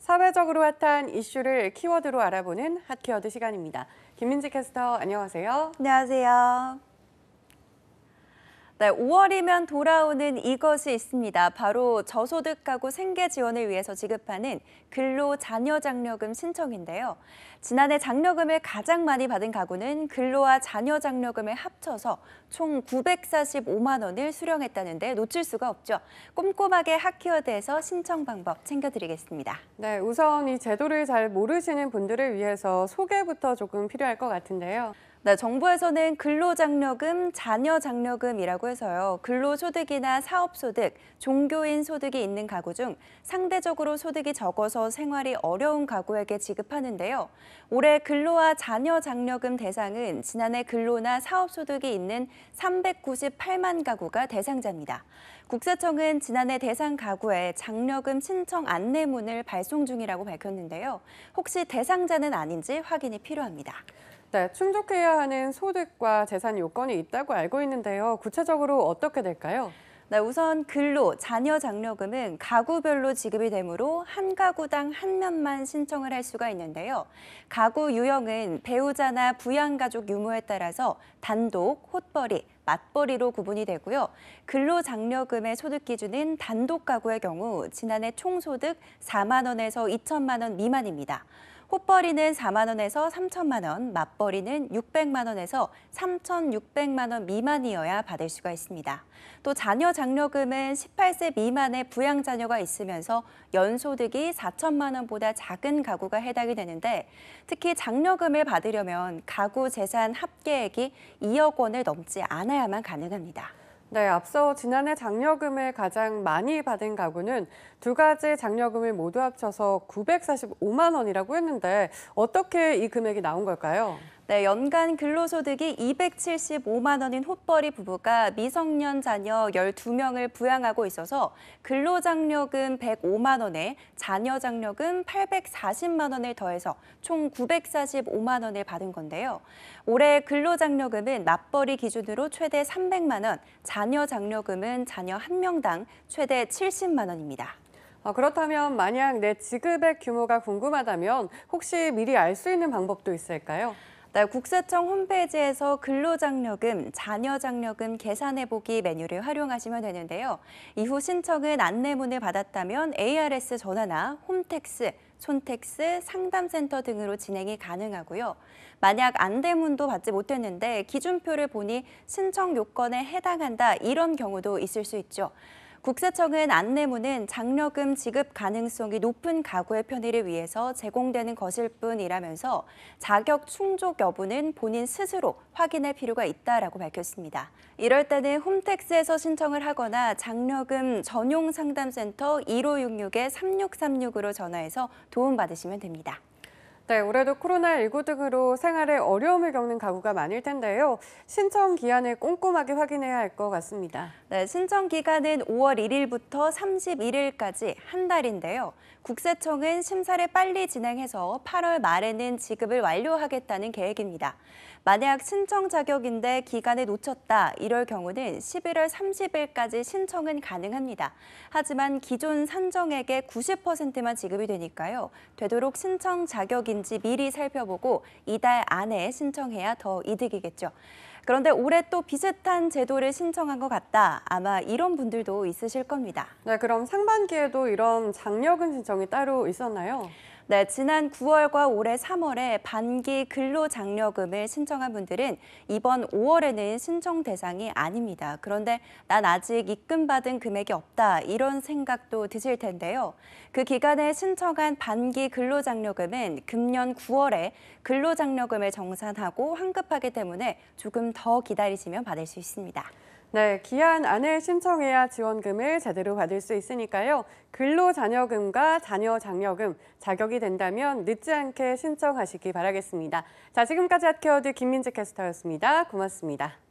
사회적으로 핫한 이슈를 키워드로 알아보는 핫키워드 시간입니다. 김민지 캐스터, 안녕하세요. 안녕하세요. 네, 5월이면 돌아오는 이것이 있습니다. 바로 저소득 가구 생계 지원을 위해서 지급하는 근로자녀장려금 신청인데요. 지난해 장려금을 가장 많이 받은 가구는 근로와 자녀장려금을 합쳐서 총 945만 원을 수령했다는데 놓칠 수가 없죠. 꼼꼼하게 핫키워드에서 신청 방법 챙겨드리겠습니다. 네, 우선 이 제도를 잘 모르시는 분들을 위해서 소개부터 조금 필요할 것 같은데요. 네, 정부에서는 근로장려금, 자녀장려금이라고 해서요. 근로소득이나 사업소득, 종교인 소득이 있는 가구 중 상대적으로 소득이 적어서 생활이 어려운 가구에게 지급하는데요. 올해 근로와 자녀장려금 대상은 지난해 근로나 사업소득이 있는 398만 가구가 대상자입니다. 국세청은 지난해 대상 가구에 장려금 신청 안내문을 발송 중이라고 밝혔는데요. 혹시 대상자는 아닌지 확인이 필요합니다. 네, 충족해야 하는 소득과 재산 요건이 있다고 알고 있는데요. 구체적으로 어떻게 될까요? 네, 우선 근로, 자녀장려금은 가구별로 지급이 되므로 한 가구당 한 면만 신청을 할 수가 있는데요. 가구 유형은 배우자나 부양가족 유무에 따라서 단독, 홑벌이, 맞벌이로 구분이 되고요. 근로장려금의 소득 기준은 단독 가구의 경우 지난해 총소득 4만 원에서 2천만 원 미만입니다. 홑벌이는 4만 원에서 3천만 원, 맞벌이는 600만 원에서 3,600만 원 미만이어야 받을 수가 있습니다. 또 자녀장려금은 18세 미만의 부양자녀가 있으면서 연소득이 4천만 원보다 작은 가구가 해당이 되는데 특히 장려금을 받으려면 가구 재산 합계액이 2억 원을 넘지 않아야만 가능합니다. 네, 앞서 지난해 장려금을 가장 많이 받은 가구는 두 가지 장려금을 모두 합쳐서 945만 원이라고 했는데 어떻게 이 금액이 나온 걸까요? 네, 연간 근로소득이 275만 원인 홑벌이 부부가 미성년 자녀 12명을 부양하고 있어서 근로장려금 105만 원에 자녀장려금 840만 원을 더해서 총 945만 원을 받은 건데요. 올해 근로장려금은 맞벌이 기준으로 최대 300만 원, 자녀장려금은 자녀 한 명당 최대 70만 원입니다. 그렇다면 만약 내 지급액 규모가 궁금하다면 혹시 미리 알 수 있는 방법도 있을까요? 네, 국세청 홈페이지에서 근로장려금, 자녀장려금 계산해보기 메뉴를 활용하시면 되는데요. 이후 신청은 안내문을 받았다면 ARS 전화나 홈택스, 손택스, 상담센터 등으로 진행이 가능하고요. 만약 안내문도 받지 못했는데 기준표를 보니 신청 요건에 해당한다 이런 경우도 있을 수 있죠. 국세청은 안내문은 장려금 지급 가능성이 높은 가구의 편의를 위해서 제공되는 것일 뿐이라면서 자격 충족 여부는 본인 스스로 확인할 필요가 있다라고 밝혔습니다. 이럴 때는 홈택스에서 신청을 하거나 장려금 전용 상담센터 1566-3636으로 전화해서 도움받으시면 됩니다. 네, 올해도 코로나19 등으로 생활에 어려움을 겪는 가구가 많을 텐데요. 신청 기한을 꼼꼼하게 확인해야 할 것 같습니다. 네, 신청 기간은 5월 1일부터 31일까지 한 달인데요. 국세청은 심사를 빨리 진행해서 8월 말에는 지급을 완료하겠다는 계획입니다. 만약 신청 자격인데 기간을 놓쳤다 이럴 경우는 11월 30일까지 신청은 가능합니다. 하지만 기존 산정액의 90%만 지급이 되니까요. 되도록 신청 자격인지 미리 살펴보고 이달 안에 신청해야 더 이득이겠죠. 그런데 올해 또 비슷한 제도를 신청한 것 같다. 아마 이런 분들도 있으실 겁니다. 네, 그럼 상반기에도 이런 장려금 신청이 따로 있었나요? 네, 지난 9월과 올해 3월에 반기 근로장려금을 신청한 분들은 이번 5월에는 신청 대상이 아닙니다. 그런데 난 아직 입금받은 금액이 없다 이런 생각도 드실 텐데요. 그 기간에 신청한 반기 근로장려금은 금년 9월에 근로장려금을 정산하고 환급하기 때문에 조금 더 기다리시면 받을 수 있습니다. 네, 기한 안에 신청해야 지원금을 제대로 받을 수 있으니까요. 근로자녀금과 자녀장려금 자격이 된다면 늦지 않게 신청하시기 바라겠습니다. 자, 지금까지 핫키워드 김민지 캐스터였습니다. 고맙습니다.